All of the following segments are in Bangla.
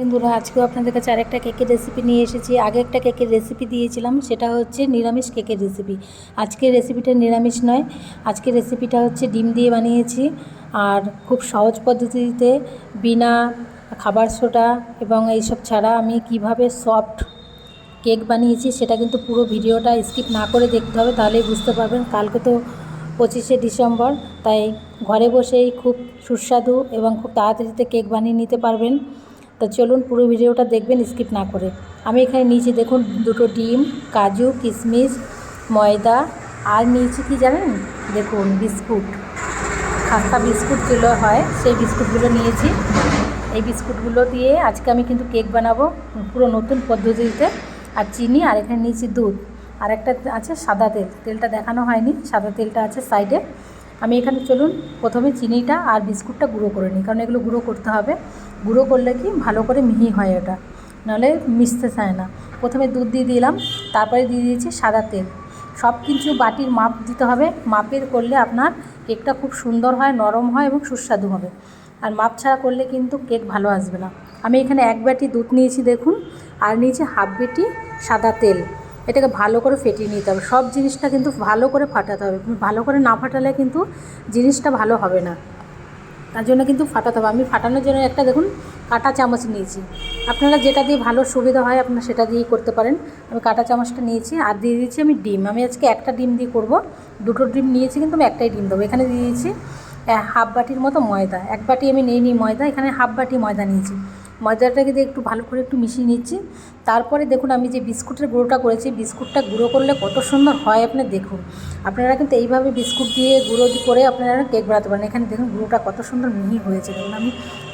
বন্ধুরা, আজকেও আপনাদের কাছে আরেকটা কেকের রেসিপি নিয়ে এসেছি। আগে একটা কেকের রেসিপি দিয়েছিলাম, সেটা হচ্ছে নিরামিষ কেকের রেসিপি। আজকের রেসিপিটা নিরামিষ নয়, আজকের রেসিপিটা হচ্ছে ডিম দিয়ে বানিয়েছি। আর খুব সহজ পদ্ধতিতে, বিনা খাবার সোডা এবং এইসব ছাড়া আমি কিভাবে সফট কেক বানিয়েছি সেটা কিন্তু পুরো ভিডিওটা স্কিপ না করে দেখতে হবে, তাহলেই বুঝতে পারবেন। কালকে তো 25শে ডিসেম্বর, তাই ঘরে বসেই খুব সুস্বাদু এবং খুব তাড়াতাড়িতে কেক বানিয়ে নিতে পারবেন। তো চলুন পুরো ভিডিওটা দেখবেন স্কিপ না করে। আমি এখানে নিয়েছি দেখুন, দুটো ডিম, কাজু, কিশমিশ, ময়দা, আর নিয়েছি কি জানেন, দেখুন বিস্কুট, খাস্তা বিস্কুট যেগুলো হয় সেই বিস্কুটগুলো নিয়েছি। এই বিস্কুটগুলো দিয়ে আজকে আমি কিন্তু কেক বানাবো পুরো নতুন পদ্ধতিতে। আর চিনি, আর এখানে নিয়েছি দুধ, আর একটা আছে সাদা তেল, তেলটা দেখানো হয়নি, সাদা তেলটা আছে সাইডে। আমি এখানে চলুন প্রথমে চিনিটা আর বিস্কুটটা গুঁড়ো করে নিই, কারণ এগুলো গুঁড়ো করতে হবে। গুঁড়ো করলে কি ভালো করে মিহি হয় ওটা, নাহলে মিশতে চায় না। প্রথমে দুধ দিয়ে দিলাম, তারপরে দিয়ে দিয়েছি সাদা তেল। সব কিছু বাটির মাপ দিতে হবে, মাপের করলে আপনার কেকটা খুব সুন্দর হয়, নরম হয় এবং সুস্বাদু হবে। আর মাপ ছাড়া করলে কিন্তু কেক ভালো আসবে না। আমি এখানে এক বাটি দুধ নিয়েছি দেখুন, আর নিয়েছি হাফ বাটি সাদা তেল। এটাকে ভালো করে ফেটিয়ে নিতে হবে, সব জিনিসটা কিন্তু ভালো করে ফাটাতে হবে। ভালো করে না ফাটালে কিন্তু জিনিসটা ভালো হবে না, তার জন্য কিন্তু ফাটাতে হবে। আমি ফাটানোর জন্য একটা দেখুন কাঁটা চামচ নিয়েছি, আপনারা যেটা দিয়ে ভালো সুবিধা হয় আপনারা সেটা দিয়েই করতে পারেন। আমি কাঁটা চামচটা নিয়েছি, আর দিয়ে দিয়েছি আমি ডিম। আমি আজকে একটা ডিম দিয়ে করব, দুটো ডিম নিয়েছি কিন্তু আমি একটাই ডিম দেবো। এখানে দিয়ে দিয়েছি হাফ বাটির মতো ময়দা, এক বাটি আমি নিই ময়দা, এখানে হাফ বাটি ময়দা নিয়েছি। ময়দাটাকে দিয়ে একটু ভালো করে একটু মিশিয়ে নিচ্ছি। তারপরে দেখুন আমি যে বিস্কুটের গুঁড়োটা করেছি, বিস্কুটটা গুঁড়ো করলে কত সুন্দর হয় আপনি দেখুন। আপনারা কিন্তু এইভাবে বিস্কুট দিয়ে গুঁড়ো করে আপনারা কেক বানাতে পারেন। এখানে দেখুন গুঁড়োটা কত সুন্দর মিহি হয়েছে, দেখুন আমি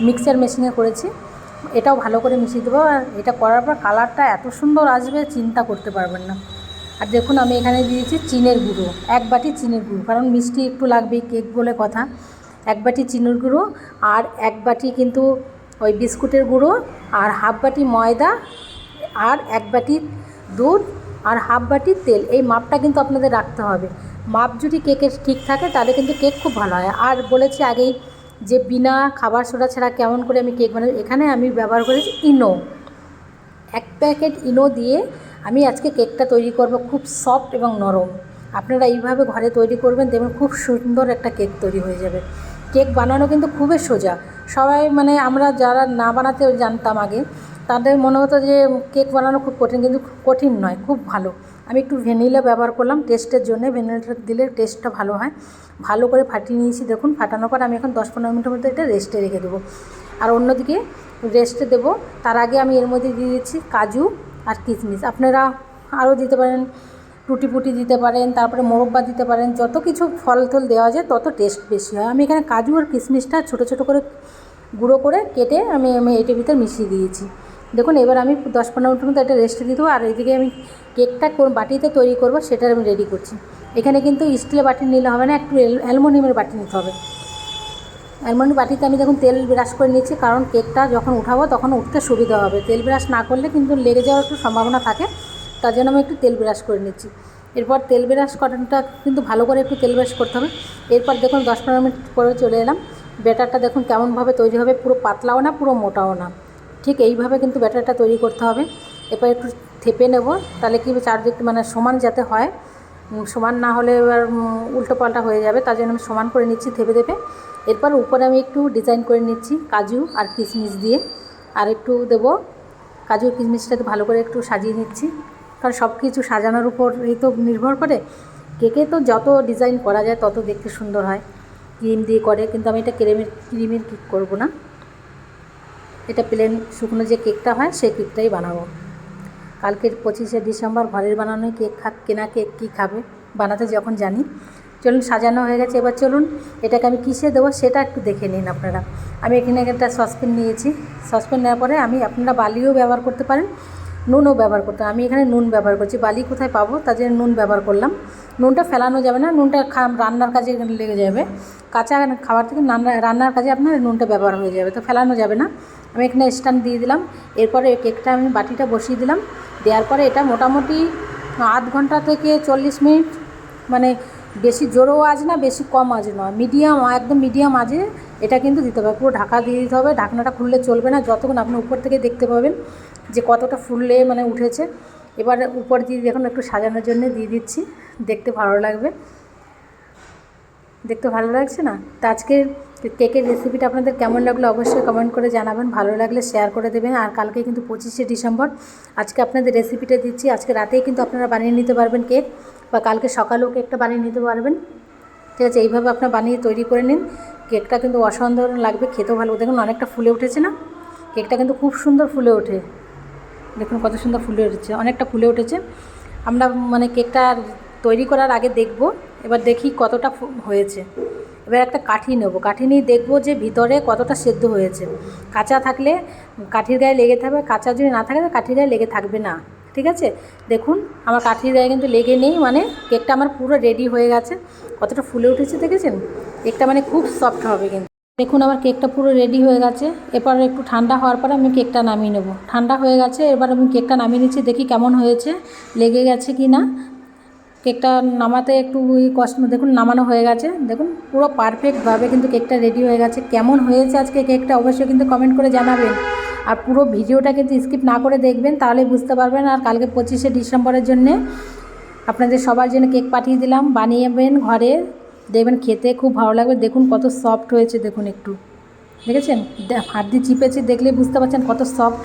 মিক্সার মেশিনে করেছি। এটাও ভালো করে মিশিয়ে দেবো, আর এটা করার পর কালারটা এত সুন্দর আসবে চিন্তা করতে পারবেন না। আর দেখুন আমি এখানে দিয়েছি চিনের গুঁড়ো, এক বাটি চিনের গুঁড়ো, কারণ মিষ্টি একটু লাগবেই কেক বলে কথা। এক বাটি চিনির গুঁড়ো, আর এক বাটি কিন্তু ওই বিস্কুটের গুঁড়ো, আর হাফ বাটি ময়দা, আর এক বাটি দুধ, আর হাফ বাটি তেল। এই মাপটা কিন্তু আপনাদের রাখতে হবে। মাপ যদি কেকের ঠিক থাকে তাহলে কিন্তু কেক খুব ভালো হয়। আর বলেছি আগেই যে বিনা খাবার সোডা ছাড়া কেমন করে আমি কেক বানাই। এখানে আমি ব্যবহার করেছি ইনো, এক প্যাকেট ইনো দিয়ে আমি আজকে কেকটা তৈরি করব, খুব সফট এবং নরম। আপনারা এইভাবে ঘরে তৈরি করবেন, দেখবেন খুব সুন্দর একটা কেক তৈরি হয়ে যাবে। কেক বানানো কিন্তু খুবই সোজা। সবাই মানে আমরা যারা না বানাতে জানতাম আগে, তাদের মনে হতো যে কেক বানানো খুব কঠিন, কিন্তু কঠিন নয়, খুব ভালো। আমি একটু ভ্যানিলা ব্যবহার করলাম টেস্টের জন্য, ভ্যানিলাটা দিলে টেস্টটা ভালো হয়। ভালো করে ফাটিয়ে নিয়েছি দেখুন, ফাটানোর পর আমি এখন 10-15 মিনিটের মধ্যে এটা রেস্টে রেখে দেবো। আর অন্যদিকে রেস্টে দেবো, তার আগে আমি এর মধ্যে দিয়ে দিচ্ছি কাজু আর কিশমিশ। আপনারা আরও দিতে পারেন, টুটি ফুটি দিতে পারেন, তারপরে মোরব্বা দিতে পারেন, যত কিছু ফল টল দেওয়া যায় তত টেস্ট বেশি হয়। আমি এখানে কাজু আর কিশমিশটা ছোটো ছোটো করে গুঁড়ো করে কেটে আমি এটার ভিতরে মিশিয়ে দিয়েছি। দেখুন এবার আমি 10-15 মিনিটের মধ্যে এটা রেস্টে দিয়ে দেবো। আর এইদিকে আমি কেকটা কোন বাটিতে তৈরি করব সেটা আমি রেডি করছি। এখানে কিন্তু স্টিলের বাটি নিলে হবে না, একটু অ্যালুমিনিয়ামের বাটি নিতে হবে। অ্যালুমিনিয়াম বাটিতে আমি দেখুন তেল ব্রাশ করে নিচ্ছি, কারণ কেকটা যখন উঠাবো তখন উঠতে সুবিধা হবে। তেল ব্রাশ না করলে কিন্তু লেগে যাওয়ার একটু সম্ভাবনা থাকে, তার জন্য আমি একটু তেল ব্রাশ করে নিচ্ছি। এরপর তেল ব্রাশ করাটা কিন্তু ভালো করে একটু তেল ব্রাশ করতে হবে। এরপর দেখুন 10-15 মিনিট পরে চলে এলাম। ব্যাটারটা দেখুন কেমনভাবে তৈরি হবে, পুরো পাতলাও না পুরো মোটাও না, ঠিক এইভাবে কিন্তু ব্যাটারটা তৈরি করতে হবে। এরপর একটু থেপে নেব, তাহলে কি চারদিক মানে সমান যাতে হয়, সমান না হলে এবার উল্টো পাল্টা হয়ে যাবে, তার জন্য আমি সমান করে নিচ্ছি থেপে থেপে। এরপর উপরে আমি একটু ডিজাইন করে নিচ্ছি কাজু আর কিশমিশ দিয়ে, আর একটু দেবো কাজু কিশমিশটাকে ভালো করে একটু সাজিয়ে নিচ্ছি, কারণ সব কিছু সাজানোর উপর এই তো নির্ভর করে। কেকে তো যত ডিজাইন করা যায় তত দেখতে সুন্দর হয়, ক্রিম দিয়ে করে, কিন্তু আমি এটা ক্রিমের কেক করব না, এটা প্লেন শুকনো যে কেকটা হয় সেই কেকটাই বানাবো। কালকের 25শে ডিসেম্বর, ঘরের বানানোই কেক কেনা কেক কী খাবে, বানাতে যখন জানি। চলুন সাজানো হয়ে গেছে, এবার চলুন এটাকে আমি কিসে দেবো সেটা একটু দেখে নিন আপনারা। আমি এখানে একটা সসপ্যান নিয়েছি, সসপ্যান নেওয়ার পরে আপনারা বালিও ব্যবহার করতে পারেন, নুনও ব্যবহার করতে। আমি এখানে নুন ব্যবহার করছি, বালি কোথায় পাবো, তার জন্য নুন ব্যবহার করলাম। নুনটা ফেলানো যাবে না, নুনটা রান্নার কাজে লেগে যাবে, কাঁচা খাবার থেকে রান্নার কাজে আপনার নুনটা ব্যবহার হয়ে যাবে, তো ফেলানো যাবে না। আমি এখানে স্ট্যান্ড দিয়ে দিলাম। এরপরে কেকটা আমি বাটিটা বসিয়ে দিলাম, দেওয়ার পরে এটা মোটামুটি আধ ঘন্টা থেকে 40 মিনিট, মানে বেশি জোরও আঁচ না বেশি কম আঁচ নয়, মিডিয়াম, একদম মিডিয়াম আঁচে এটা কিন্তু দিতে হবে, পুরো ঢাকা দিয়ে দিতে হবে, ঢাকনাটা খুললে চলবে না যতক্ষণ আপনি উপর থেকে দেখতে পাবেন যে কতটা ফুললে মানে উঠেছে। এবার উপর দিয়ে দেখুন একটু সাজানোর জন্য দিয়ে দিচ্ছি, দেখতে ভালো লাগবে, দেখতে ভালো লাগছে না? তো আজকের কেকের রেসিপিটা আপনাদের কেমন লাগলো অবশ্যই কমেন্ট করে জানাবেন, ভালো লাগলে শেয়ার করে দেবেন। আর কালকে কিন্তু 25শে ডিসেম্বর, আজকে আপনাদের রেসিপিটা দিচ্ছি, আজকে রাতেই কিন্তু আপনারা বানিয়ে নিতে পারবেন কেক, বা কালকে সকালেও কেকটা বানিয়ে নিতে পারবেন। ঠিক আছে, এইভাবে আপনারা বানিয়ে তৈরি করে নিন, কেকটা কিন্তু অসাধারণ লাগবে, খেতেও ভালো। দেখুন অনেকটা ফুলে উঠেছে না, কেকটা কিন্তু খুব সুন্দর ফুলে ওঠে, দেখুন কত সুন্দর ফুলে উঠেছে, অনেকটা ফুলে উঠেছে। আমরা মানে কেকটা তৈরি করার আগে দেখব, এবার দেখি কতটা হয়েছে। এবার একটা কাঠি নেব, কাঠি নিয়ে দেখব যে ভিতরে কতটা সেদ্ধ হয়েছে। কাঁচা থাকলে কাঠির গায়ে লেগে থাকবে, কাঁচা যদি না থাকে কাঠির গায়ে লেগে থাকবে না। ঠিক আছে, দেখুন আমার কাঠির গায়ে কিন্তু লেগে নেই, মানে কেকটা আমার পুরো রেডি হয়ে গেছে। কতটা ফুলে উঠেছে দেখেছেন, কেকটা মানে খুব সফট হবে কিন্তু। দেখুন আমার কেকটা পুরো রেডি হয়ে গেছে। এরপর একটু ঠান্ডা হওয়ার পরে আমি কেকটা নামিয়ে নেব। ঠান্ডা হয়ে গেছে, এবার আমি কেকটা নামিয়ে নিচ্ছি, দেখি কেমন হয়েছে, লেগে গেছে কি না। কেকটা নামাতে একটু কষ্ট, দেখুন নামানো হয়ে গেছে, দেখুন পুরো পারফেক্টভাবে কিন্তু কেকটা রেডি হয়ে গেছে। কেমন হয়েছে আজকে কেকটা অবশ্যই কিন্তু কমেন্ট করে জানাবেন, আর পুরো ভিডিওটা কিন্তু স্কিপ না করে দেখবেন, তাহলে বুঝতে পারবেন। আর কালকে 25শে ডিসেম্বরের জন্যে আপনাদের সবার জন্য কেক পাঠিয়ে দিলাম, বানিয়েবেন ঘরে, দেখবেন খেতে খুব ভালো লাগবে। দেখুন কত সফট হয়েছে, দেখুন একটু দেখেছেন, হাত দিয়ে চিপেছি, দেখলেই বুঝতে পারছেন কত সফট।